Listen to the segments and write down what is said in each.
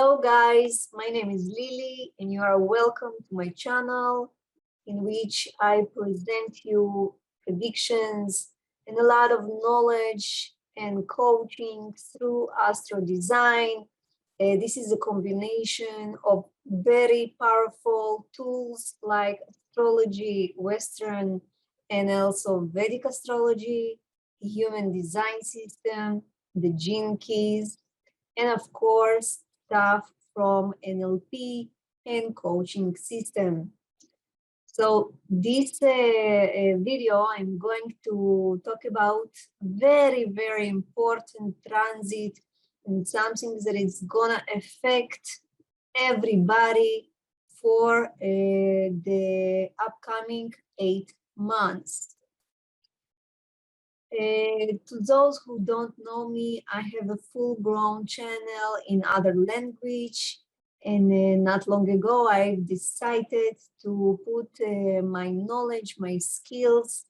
Hello guys, my name is Lily and you are welcome to my channel in which I present you predictions and a lot of knowledge and coaching through Astrodesign. This is a combination of very powerful tools like astrology, Western and also Vedic astrology, human design system, the gene keys, and of course, stuff from NLP and coaching system. So this video, I'm going to talk about very important transit and something that is gonna affect everybody for the upcoming 8 months. To those who don't know me, I have a full-grown channel in other language, and not long ago I decided to put my knowledge, my skills,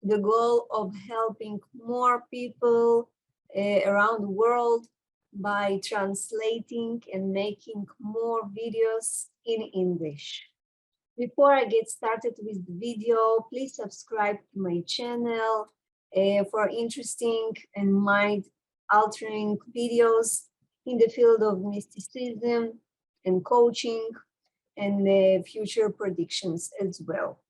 the goal of helping more people around the world by translating and making more videos in English. Before I get started with the video, please subscribe to my channel for interesting and mind-altering videos in the field of mysticism and coaching and future predictions as well.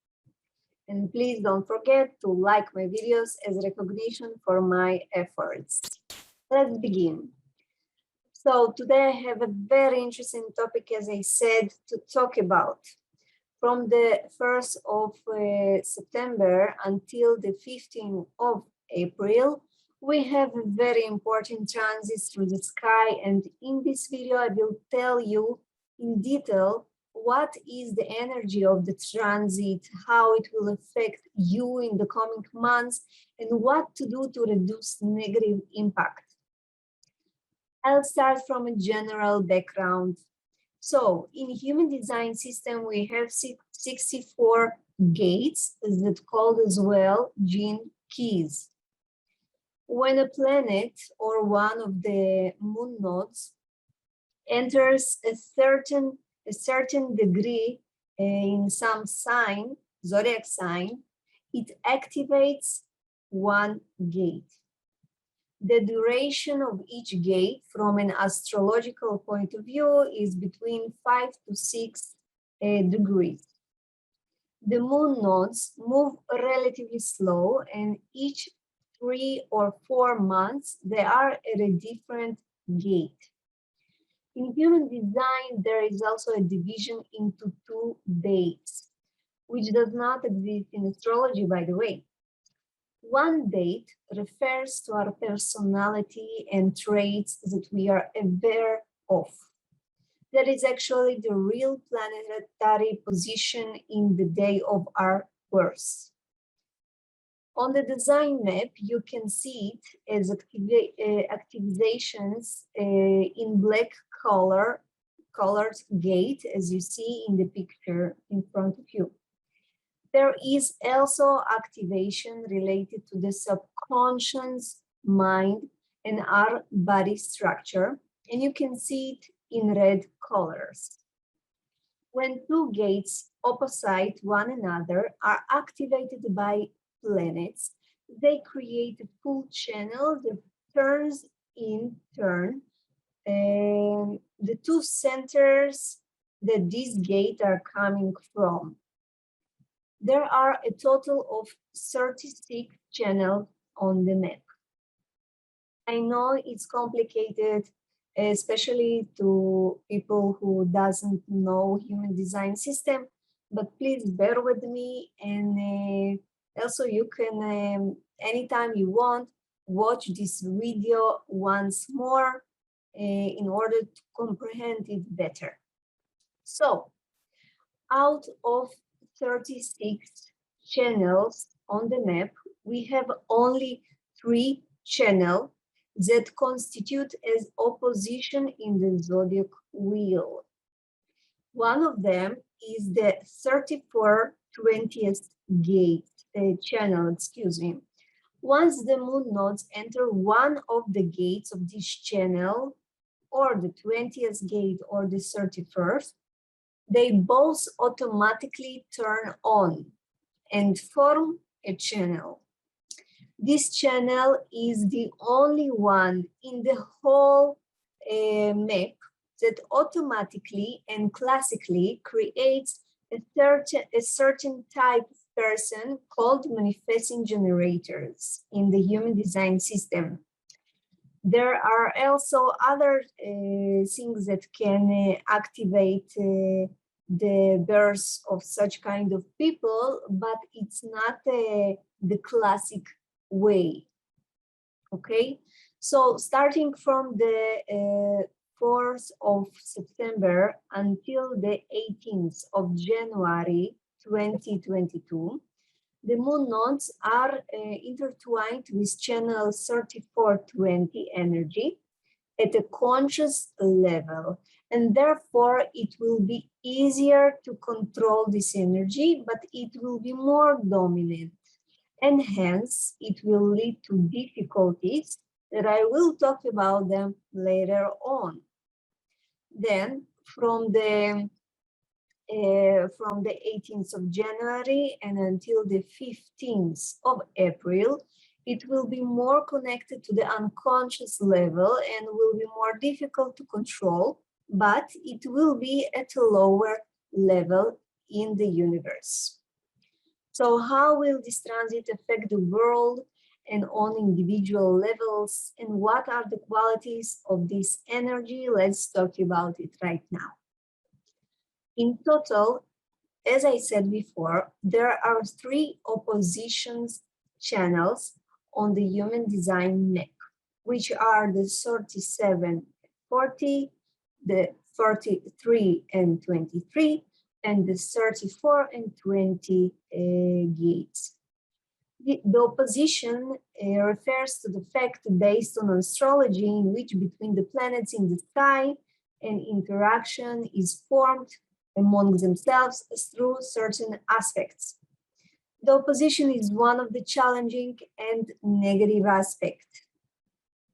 And please don't forget to like my videos as recognition for my efforts. Let's begin. So today I have a very interesting topic, as I said, to talk about. From the 1st of September until the 15th of April, we have a very important transit through the sky, and in this video I will tell you in detail what is the energy of the transit, how it will affect you in the coming months, and what to do to reduce negative impact. I'll start from a general background. So in human design system, we have 64 gates that called as well gene keys. When a planet or one of the moon nodes enters a certain degree in some sign, zodiac sign, it activates one gate. The duration of each gate from an astrological point of view is between 5 to 6 degrees. The moon nodes move relatively slow, and each 3 or 4 months they are at a different gate. In human design, there is also a division into 2 dates, which does not exist in astrology, by the way. One date refers to our personality and traits that we are aware of. That is actually the real planetary position in the day of our birth. On the design map, you can see it as activations in black colored gate, as you see in the picture in front of you. There is also activation related to the subconscious mind and our body structure, and you can see it in red colors. When 2 gates opposite one another are activated by planets, they create a full channel that turns in turn the 2 centers that these gates are coming from. There are a total of 36 channels on the map. I know it's complicated, especially to people who doesn't know human design system, but please bear with me, and also you can, anytime you want, watch this video once more in order to comprehend it better. So, out of 36 channels on the map, we have only 3 channels that constitute as opposition in the zodiac wheel. One of them is the 34/20th gate channel, excuse me. Once the moon nodes enter one of the gates of this channel, or the 20th gate or the 31st, they both automatically turn on and form a channel. This channel is the only one in the whole map that automatically and classically creates a certain type of person called manifesting generators in the human design system. There are also other things that can activate the birth of such kind of people, but it's not the classic way. Okay, so starting from the 4th of September until the 18th of January 2022, the moon nodes are intertwined with channel 3420 energy at a conscious level, and therefore it will be easier to control this energy, but it will be more dominant, and hence it will lead to difficulties that I will talk about them later on. Then from the 18th of January and until the 15th of April, it will be more connected to the unconscious level and will be more difficult to control, but it will be at a lower level in the universe. So how will this transit affect the world and on individual levels, and what are the qualities of this energy? Let's talk about it right now. In total, as I said before, there are 3 oppositions channels on the human design map, which are the 3740, the 43 and 23, and the 34 and 20 gates. The opposition refers to the fact based on astrology in which between the planets in the sky an interaction is formed among themselves through certain aspects. The opposition is one of the challenging and negative aspects.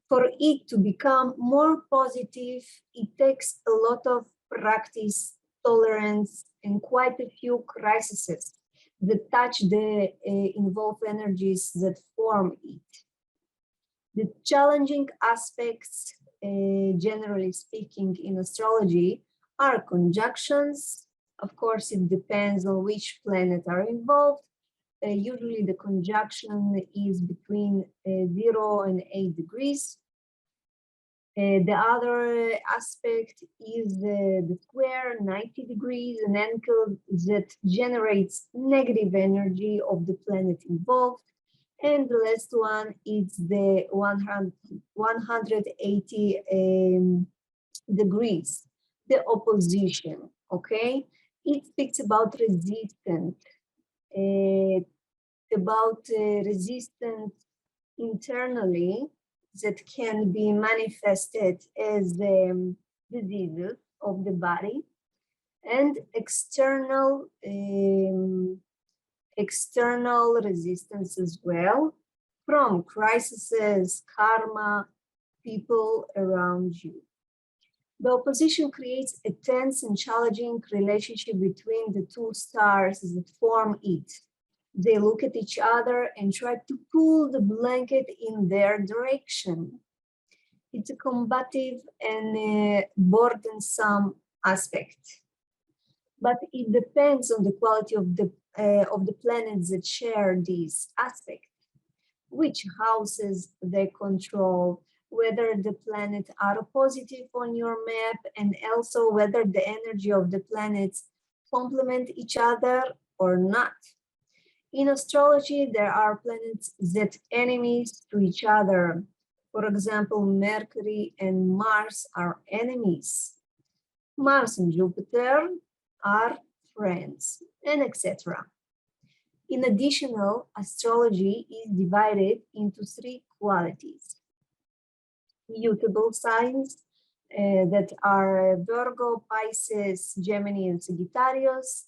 For it to become more positive, it takes a lot of practice, tolerance, and quite a few crises that touch the involved energies that form it. The challenging aspects, generally speaking, in astrology are conjunctions. Of course, it depends on which planet are involved. Usually the conjunction is between 0 and 8 degrees. The other aspect is the square, 90 degrees, an angle that generates negative energy of the planet involved. And the last one is the 180 degrees, the opposition, okay? It speaks about resistance, resistance internally that can be manifested as diseases of the body, and external resistance as well from crises, karma, people around you. The opposition creates a tense and challenging relationship between the 2 stars that form it. They look at each other and try to pull the blanket in their direction. It's a combative and burdensome aspect. But it depends on the quality of the planets that share this aspect, which houses they control, whether the planets are positive on your map, and also whether the energy of the planets complement each other or not. In astrology, there are planets that enemies to each other. For example, Mercury and Mars are enemies. Mars and Jupiter are friends, and etc. In addition, astrology is divided into 3 qualities. Mutable signs that are Virgo, Pisces, Gemini, and Sagittarius.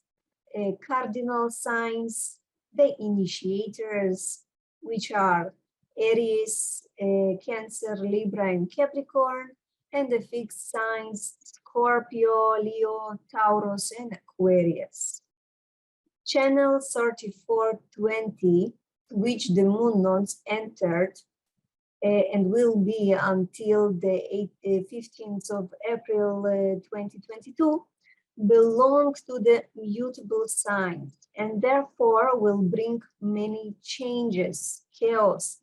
Cardinal signs, the initiators, which are Aries, Cancer, Libra, and Capricorn. and the fixed signs Scorpio, Leo, Taurus, and Aquarius. Channel 3420, which the moon nodes entered and will be until the 15th of April 2022, belongs to the mutable signs and therefore will bring many changes, chaos,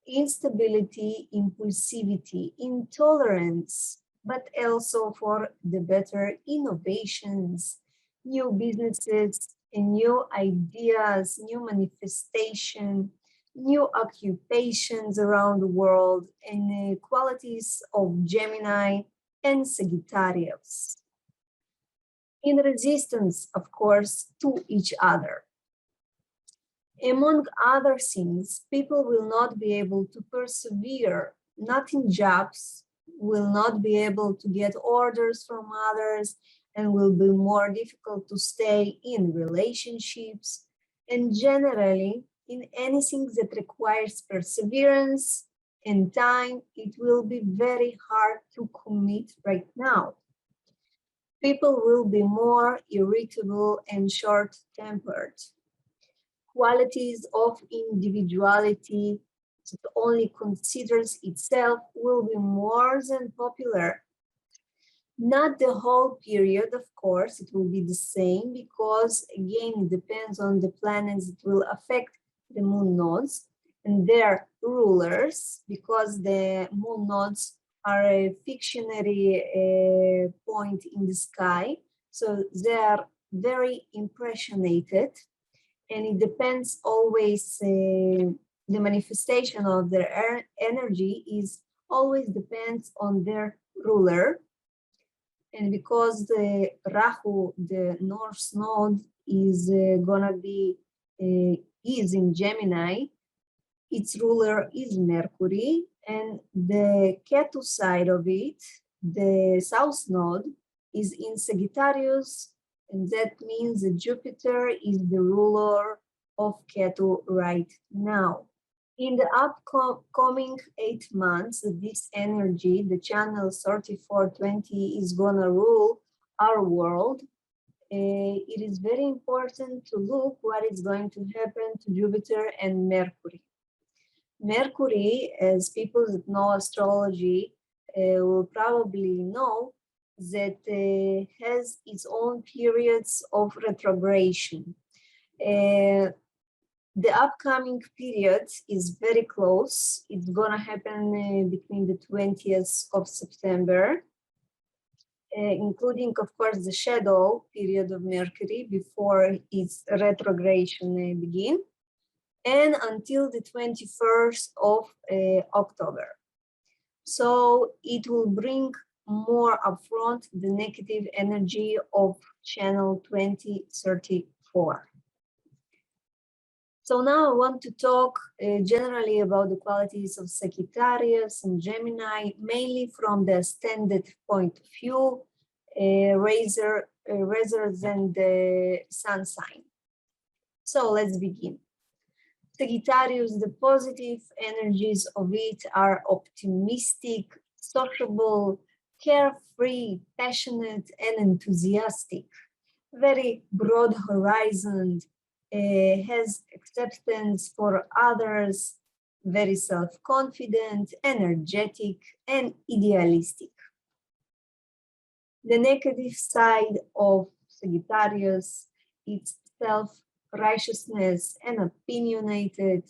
instability, impulsivity, intolerance, but also for the better innovations, new businesses, and new ideas, new manifestation, new occupations around the world, and qualities of Gemini and Sagittarius. In resistance, of course, to each other. Among other things, people will not be able to persevere, not in jobs, will not be able to get orders from others, and will be more difficult to stay in relationships, and generally, in anything that requires perseverance and time, it will be very hard to commit right now. People will be more irritable and short-tempered. Qualities of individuality that only considers itself will be more than popular. Not the whole period, of course, it will be the same because, again, it depends on the planets that will affect the moon nodes and their rulers, because the moon nodes are a fictionary point in the sky, so they are very impressionated, and it depends always, the manifestation of their energy is always depends on their ruler. And because the Rahu, the North Node, is gonna be is in Gemini, its ruler is Mercury, and the Ketu side of it, the South Node, is in Sagittarius, and that means that Jupiter is the ruler of Ketu right now. In the upcoming 8 months, this energy, the channel 3420, is gonna rule our world. It is very important to look what is going to happen to Jupiter and Mercury. Mercury, as people that know astrology will probably know, that has its own periods of retrogression. The upcoming period is very close. It's gonna happen between the 20th of September, including, of course, the shadow period of Mercury before its retrogression begin, and until the 21st of October. So it will bring more upfront the negative energy of channel 2034. So now I want to talk generally about the qualities of Sagittarius and Gemini, mainly from the standard point of view, rather than the sun sign. So let's begin. Sagittarius, the positive energies of it are optimistic, sociable, carefree, passionate, and enthusiastic, very broad horizon, has acceptance for others, very self-confident, energetic, and idealistic. The negative side of Sagittarius is self-righteousness and opinionated,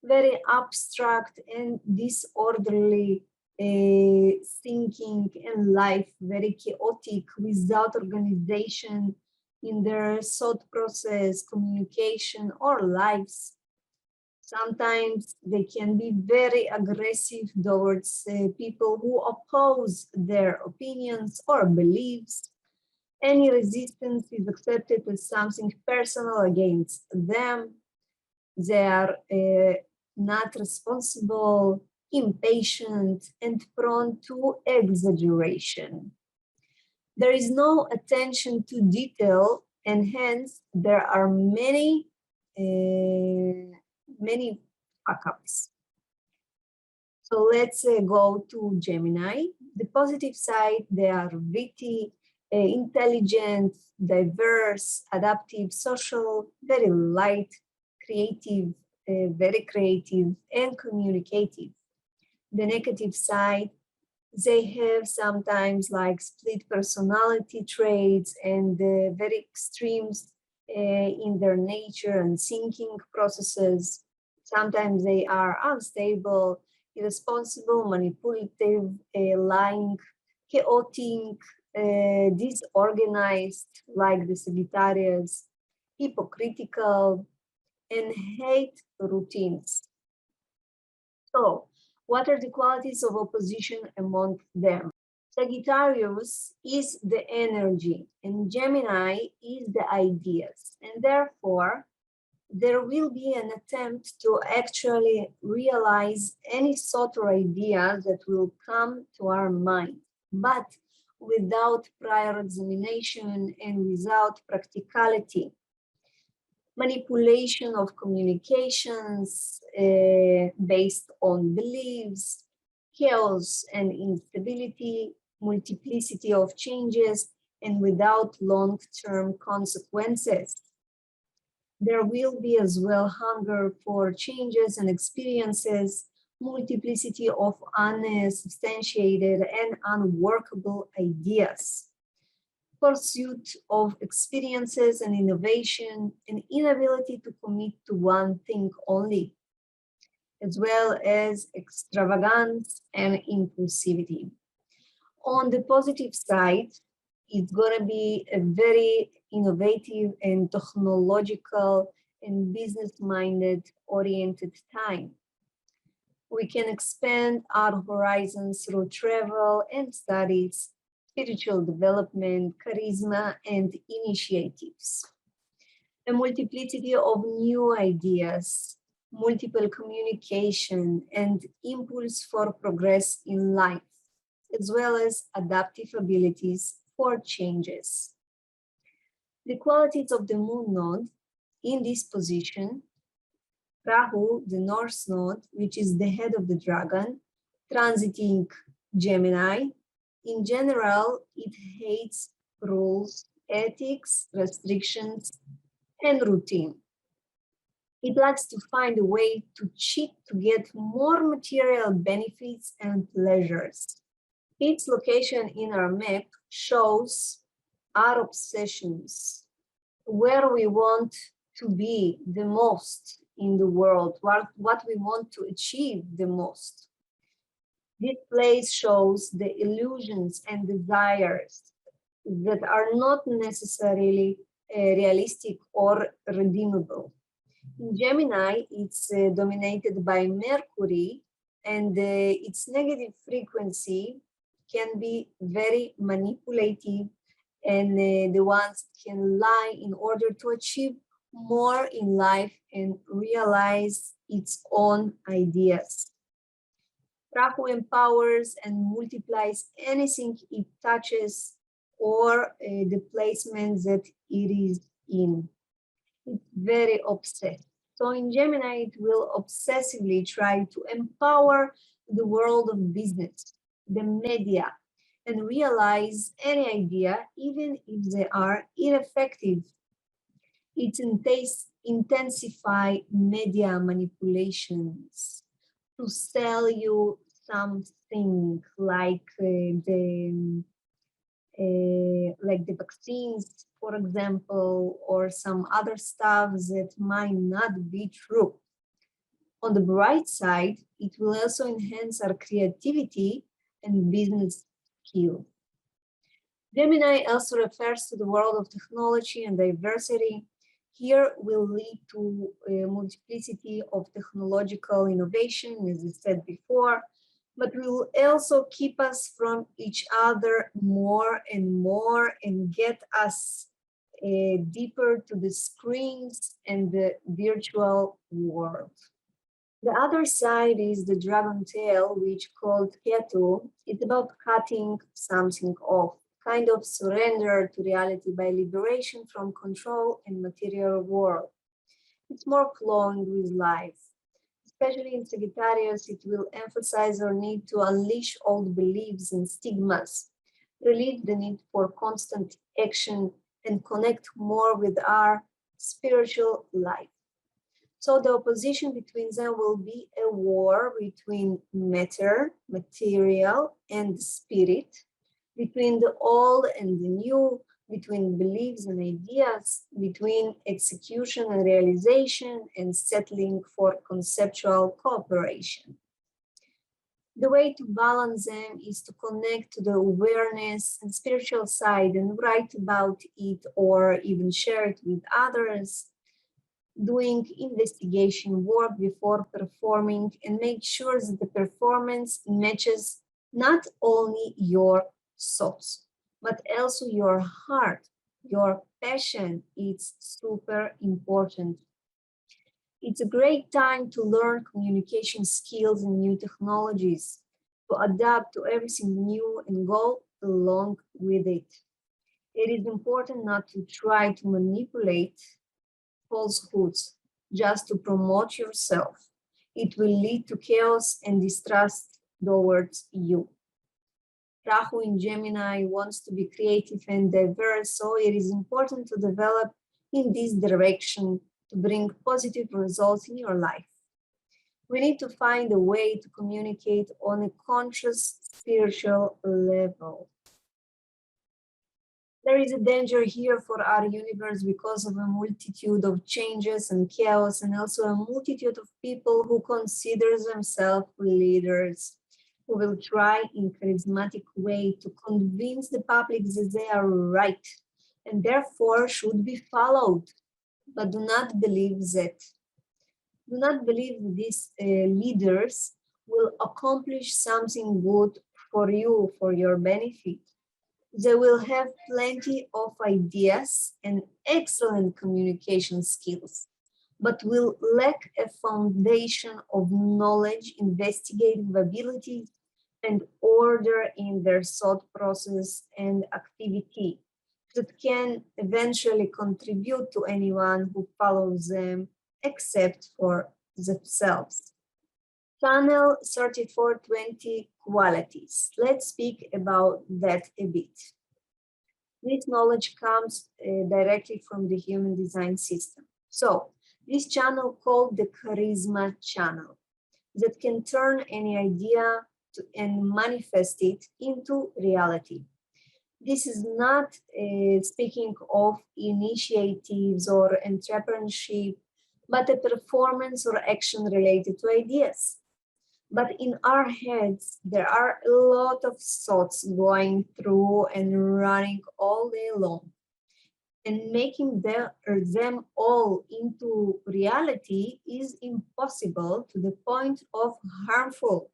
very abstract and disorderly thinking, and life very chaotic, without organization in their thought process, communication, or lives. Sometimes they can be very aggressive towards people who oppose their opinions or beliefs. Any resistance is accepted as something personal against them. They are not responsible, impatient, and prone to exaggeration. There is no attention to detail, and hence there are many fuck-ups. So let's go to Gemini. The positive side, they are witty, intelligent, diverse, adaptive, social, very light, creative, very creative, and communicative. The negative side, they have sometimes like split personality traits and very extremes in their nature and thinking processes. Sometimes they are unstable, irresponsible, manipulative, lying, chaotic, disorganized, like the Sagittarius, hypocritical, and hate routines. So, what are the qualities of opposition among them? Sagittarius is the energy, and Gemini is the ideas, and therefore there will be an attempt to actually realize any thought or idea that will come to our mind, but without prior examination and without practicality. Manipulation of communications based on beliefs, chaos and instability, multiplicity of changes, and without long-term consequences. There will be as well hunger for changes and experiences, multiplicity of unsubstantiated and unworkable ideas, pursuit of experiences and innovation, and inability to commit to one thing only, as well as extravagance and impulsivity. On the positive side, it's going to be a very innovative and technological and business-minded oriented time. We can expand our horizons through travel and studies, spiritual development, charisma, and initiatives. A multiplicity of new ideas, multiple communication, and impulse for progress in life, as well as adaptive abilities for changes. The qualities of the moon node in this position: Rahu, the North node, which is the head of the dragon, transiting Gemini. In general, it hates rules, ethics, restrictions, and routine. It likes to find a way to cheat to get more material benefits and pleasures. Its location in our map shows our obsessions, where we want to be the most in the world, what we want to achieve the most. This place shows the illusions and desires that are not necessarily realistic or redeemable. In Gemini, it's dominated by Mercury, and its negative frequency can be very manipulative, and the ones can lie in order to achieve more in life and realize its own ideas. Rahu empowers and multiplies anything it touches or the placement that it is in. It's very obsessed. So in Gemini, it will obsessively try to empower the world of business, the media, and realize any idea, even if they are ineffective. It intensify media manipulations to sell you something like the vaccines, for example, or some other stuff that might not be true. On the bright side, it will also enhance our creativity and business skill. Gemini also refers to the world of technology and diversity. Here will lead to a multiplicity of technological innovation, as I said before, but will also keep us from each other more and get us deeper to the screens and the virtual world. The other side is the dragon tail, which called Ketu. It's about cutting something off, kind of surrender to reality by liberation from control in material world. It's more flowing with life. Especially in Sagittarius, it will emphasize our need to unleash old beliefs and stigmas, relieve the need for constant action, and connect more with our spiritual life. So the opposition between them will be a war between matter, material, and spirit, between the old and the new, between beliefs and ideas, between execution and realization, and settling for conceptual cooperation. The way to balance them is to connect to the awareness and spiritual side and write about it or even share it with others, doing investigation work before performing, and make sure that the performance matches not only your thoughts, but also your heart, your passion. It's super important. It's a great time to learn communication skills and new technologies, to adapt to everything new and go along with it. It is important not to try to manipulate falsehoods just to promote yourself. It will lead to chaos and distrust towards you. Rahu in Gemini wants to be creative and diverse, so it is important to develop in this direction to bring positive results in your life. We need to find a way to communicate on a conscious spiritual level. There is a danger here for our universe because of a multitude of changes and chaos, and also a multitude of people who consider themselves leaders, who will try in charismatic way to convince the public that they are right and therefore should be followed. But do not believe that. Do not believe these leaders will accomplish something good for you, for your benefit. They will have plenty of ideas and excellent communication skills, but will lack a foundation of knowledge, investigative abilities, and order in their thought process and activity that can eventually contribute to anyone who follows them, except for themselves. Channel 3420 qualities. Let's speak about that a bit. This knowledge comes directly from the human design system. So, this channel called the charisma channel that can turn any idea and manifest it into reality. This is not speaking of initiatives or entrepreneurship, but a performance or action related to ideas. But in our heads, there are a lot of thoughts going through and running all day long. And making them all into reality is impossible to the point of harmful.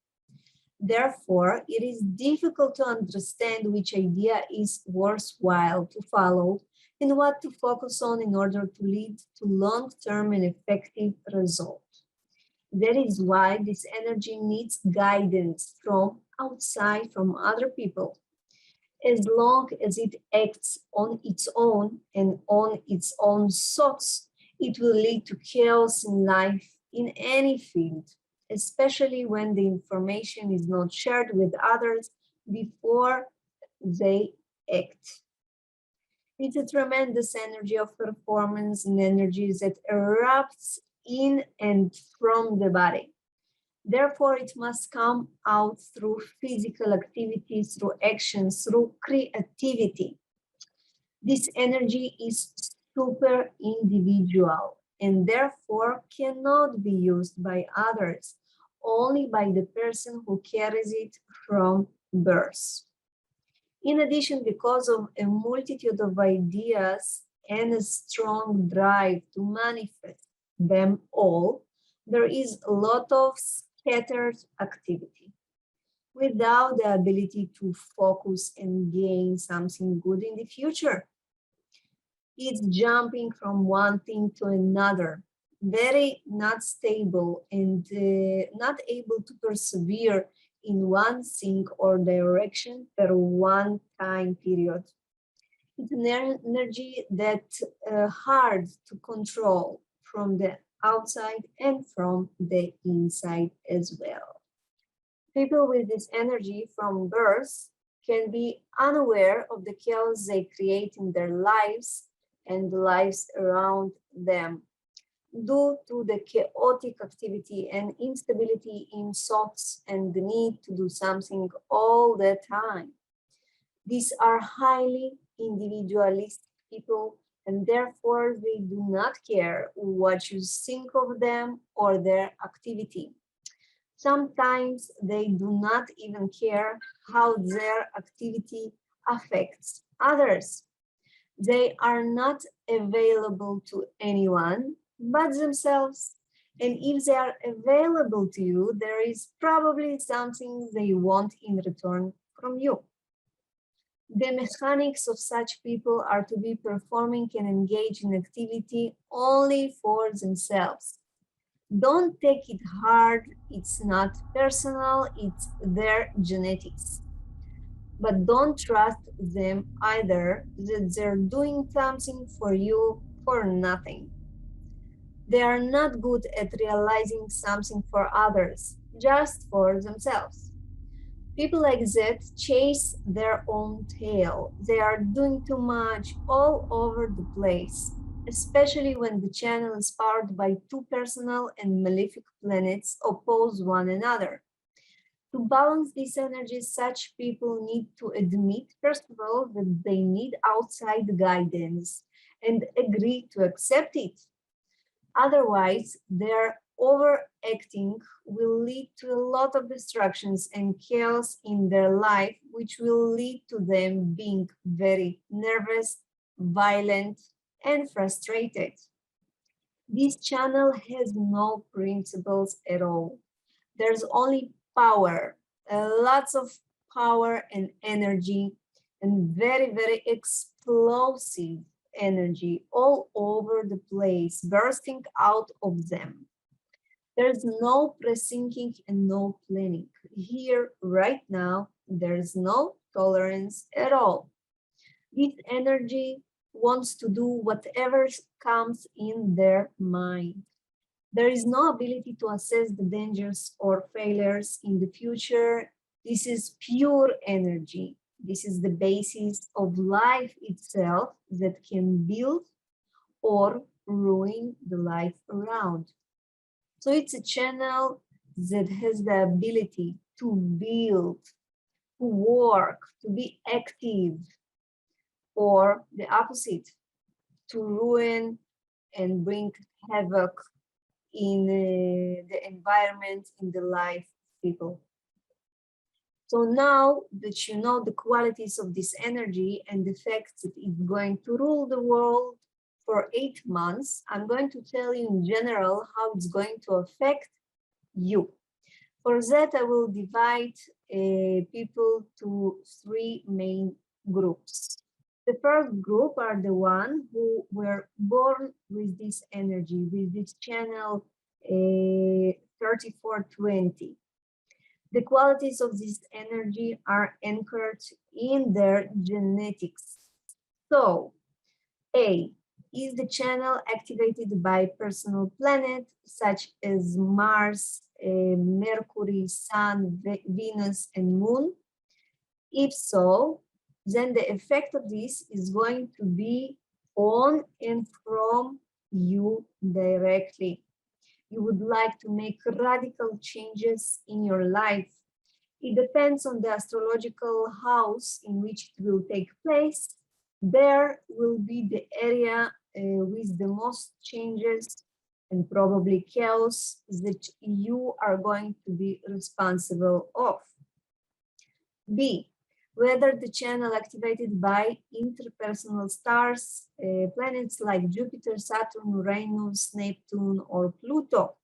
Therefore, it is difficult to understand which idea is worthwhile to follow and what to focus on in order to lead to long-term and effective results. That is why this energy needs guidance from outside, from other people. As long as it acts on its own and on its own thoughts, it will lead to chaos in life in any field, especially when the information is not shared with others before they act. It's a tremendous energy of performance and energy that erupts in and from the body. Therefore, it must come out through physical activity, through actions, through creativity. This energy is super individual and therefore cannot be used by others, only by the person who carries it from birth. In addition, because of a multitude of ideas and a strong drive to manifest them all, there is a lot of scattered activity without the ability to focus and gain something good in the future. It's jumping from one thing to another, very not stable and not able to persevere in one thing or direction per one time period. It's an energy that's hard to control from the outside and from the inside as well. People with this energy from birth can be unaware of the chaos they create in their lives and the lives around them due to the chaotic activity and instability in thoughts and the need to do something all the time. These are highly individualistic people, and therefore they do not care what you think of them or their activity. Sometimes they do not even care how their activity affects others. They are not available to anyone but themselves. And if they are available to you, there is probably something they want in return from you. The mechanics of such people are to be performing and engage in activity only for themselves. Don't take it hard, it's not personal, it's their genetics. But don't trust them either, that they're doing something for you for nothing. They are not good at realizing something for others, just for themselves. People like that chase their own tail. They are doing too much all over the place, especially when the channel is powered by two personal and malefic planets oppose one another. To balance these energies, such people need to admit, first of all, that they need outside guidance and agree to accept it. Otherwise, their overacting will lead to a lot of distractions and chaos in their life, which will lead to them being very nervous, violent, and frustrated. This channel has no principles at all. There's only power, lots of power and energy, and very, very explosive energy all over the place, bursting out of them. There's no pre-thinking and no planning. Here, right now, there's no tolerance at all. This energy wants to do whatever comes in their mind. There is no ability to assess the dangers or failures in the future. This is pure energy. This is the basis of life itself that can build or ruin the life around. So it's a channel that has the ability to build, to work, to be active, or the opposite, to ruin and bring havoc in the environment, in the life of people. So now that you know the qualities of this energy and the fact that it's going to rule the world for 8 months, I'm going to tell you in general how it's going to affect you. For that, I will divide people to 3 main groups. The first group are the ones who were born with this energy, with this channel 3420. The qualities of this energy are anchored in their genetics. So, A, is the channel activated by personal planets such as Mars, Mercury, Sun, Venus, and Moon? If so, then the effect of this is going to be on and from you directly. You would like to make radical changes in your life. It depends on the astrological house in which it will take place. There will be the area with the most changes and probably chaos that you are going to be responsible of. B, whether the channel activated by interpersonal stars, planets like Jupiter, Saturn, Uranus, Neptune, or Pluto.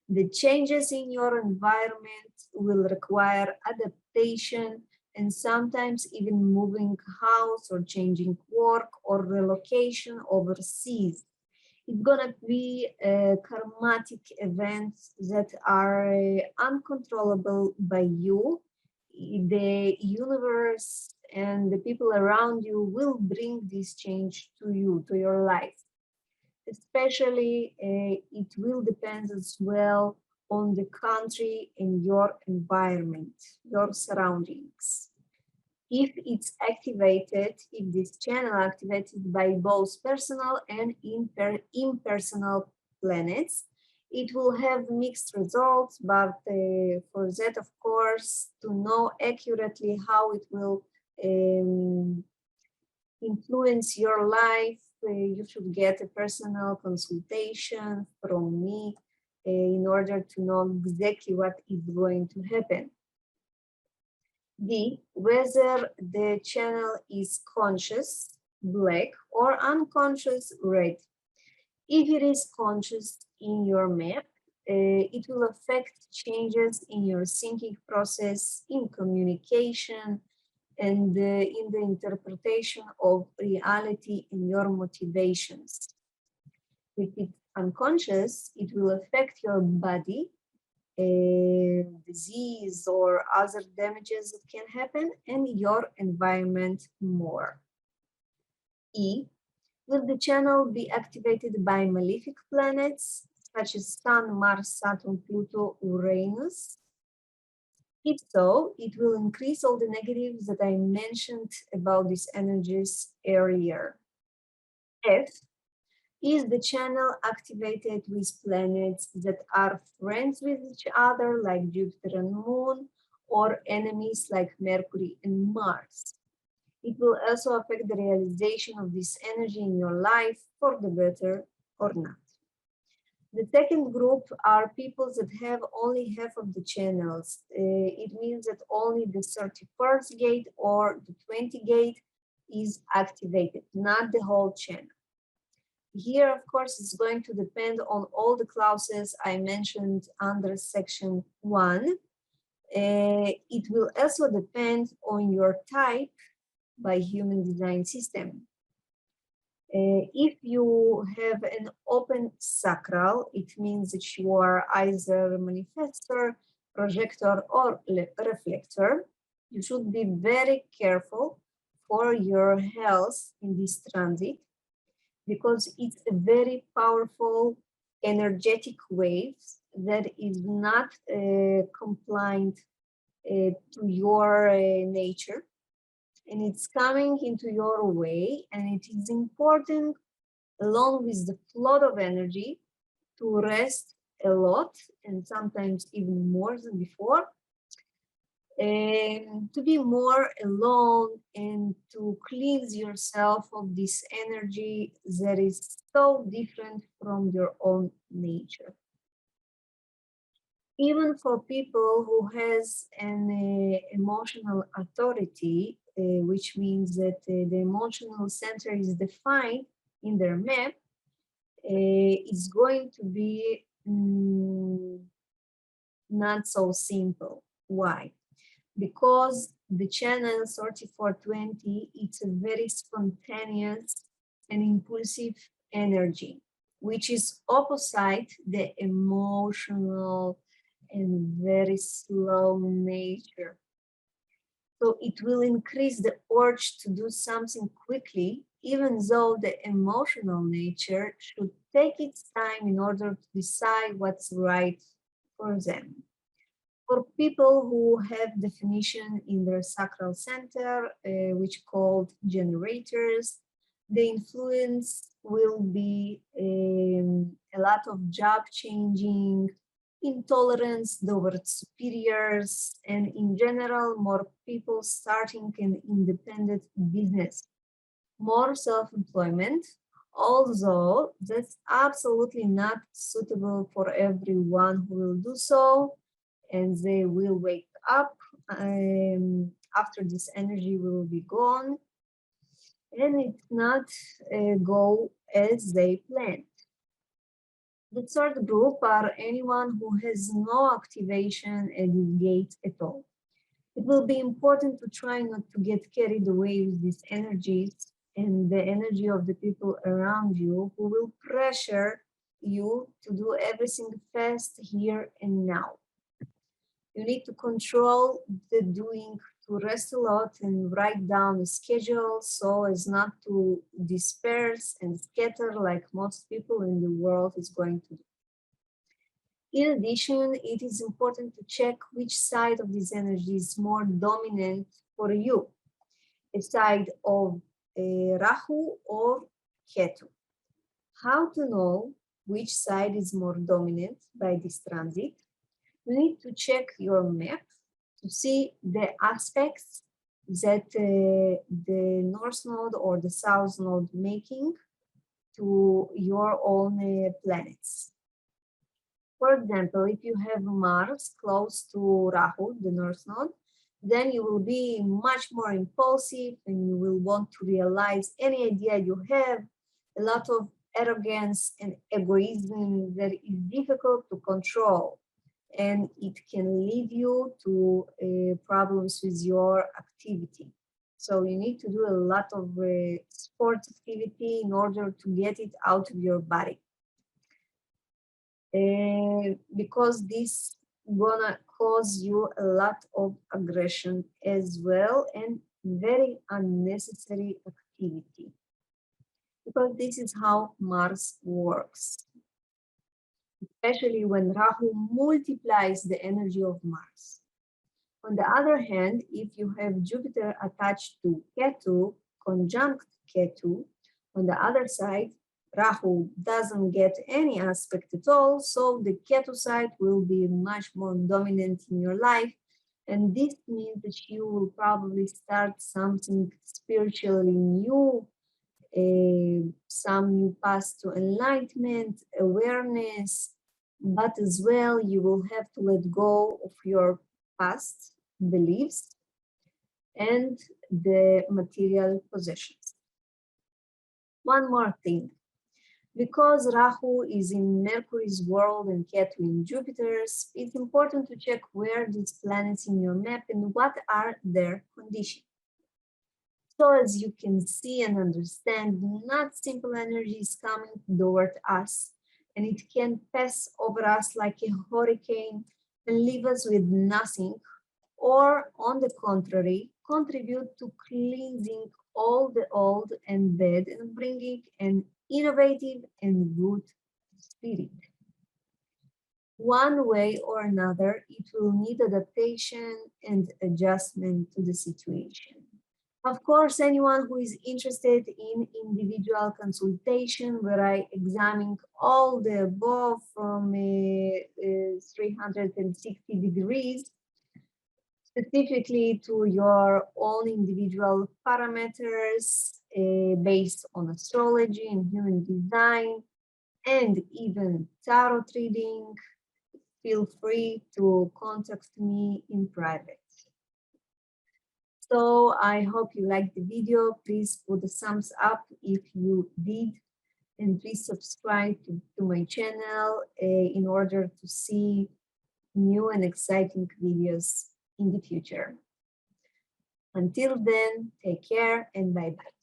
The changes in your environment will require adaptation and sometimes even moving house or changing work or relocation overseas. It's gonna be karmatic events that are uncontrollable by you. The universe and the people around you will bring this change to you, to your life. especially it will depend as well on the country and your environment, your surroundings. If it's activated, if this channel activated by both personal and impersonal planets, it will have mixed results, but for that, of course, to know accurately how it will influence your life, you should get a personal consultation from me in order to know exactly what is going to happen. D, whether the channel is conscious, black, or unconscious, red. If it is conscious in your map, it will affect changes in your thinking process, in communication, and in the interpretation of reality and your motivations. If it's unconscious, it will affect your body, disease or other damages that can happen, and your environment more. E, will the channel be activated by malefic planets such as Sun, Mars, Saturn, Pluto, Uranus? If so, it will increase all the negatives that I mentioned about these energies earlier. F, is the channel activated with planets that are friends with each other, like Jupiter and Moon, or enemies like Mercury and Mars? It will also affect the realization of this energy in your life for the better or not. The second group are people that have only half of the channels. It means that only the 31st gate or the 20 gate is activated, not the whole channel. Here, of course, it's going to depend on all the clauses I mentioned under section 1. It will also depend on your type by human design system. If you have an open sacral, it means that you are either manifestor, projector, or reflector. You should be very careful for your health in this transit, because it's a very powerful energetic wave that is not compliant to your nature, and it's coming into your way, and it is important, along with the flow of energy, to rest a lot, and sometimes even more than before, and to be more alone and to cleanse yourself of this energy that is so different from your own nature. Even for people who has an emotional authority, which means that the emotional center is defined in their map, it's going to be not so simple. Why? Because the channel 3420, it's a very spontaneous and impulsive energy, which is opposite the emotional and very slow nature. So it will increase the urge to do something quickly, even though the emotional nature should take its time in order to decide what's right for them. For people who have definition in their sacral center, which called generators, the influence will be a lot of job changing, intolerance towards superiors, and in general, more people starting an independent business, more self-employment, although that's absolutely not suitable for everyone who will do so, and they will wake up after this energy will be gone, and it not go as they planned. The third group are anyone who has no activation at this gate at all. It will be important to try not to get carried away with these energies and the energy of the people around you who will pressure you to do everything fast here and now. You need to control the doing to rest a lot and write down a schedule so as not to disperse and scatter like most people in the world is going to do. In addition, it is important to check which side of this energy is more dominant for you, a side of Rahu or Ketu. How to know which side is more dominant by this transit? You need to check your map to see the aspects that the North Node or the South Node making to your own planets. For example, if you have Mars close to Rahu, the North Node, then you will be much more impulsive and you will want to realize any idea you have, a lot of arrogance and egoism that is difficult to control. And it can lead you to problems with your activity. So you need to do a lot of sports activity in order to get it out of your body. Because this gonna cause you a lot of aggression as well and very unnecessary activity. Because this is how Mars works. Especially when Rahu multiplies the energy of Mars. On the other hand, if you have Jupiter attached to Ketu, conjunct Ketu, on the other side, Rahu doesn't get any aspect at all, so the Ketu side will be much more dominant in your life, and this means that you will probably start something spiritually new, some new path to enlightenment, awareness, but as well you will have to let go of your past beliefs and the material possessions. One more thing, because Rahu is in Mercury's world and Ketu in Jupiter's, it's important to check where these planets in your map and what are their conditions. So as you can see and understand, not simple energy is coming toward us, and it can pass over us like a hurricane and leave us with nothing, or on the contrary, contribute to cleansing all the old and bad and bringing an innovative and good spirit. One way or another, it will need adaptation and adjustment to the situation. Of course, anyone who is interested in individual consultation, where I examine all the above from 360 degrees, specifically to your own individual parameters based on astrology and human design, and even tarot reading, feel free to contact me in private. So I hope you liked the video. Please put a thumbs up if you did, and please subscribe to my channel in order to see new and exciting videos in the future. Until then, take care and bye-bye.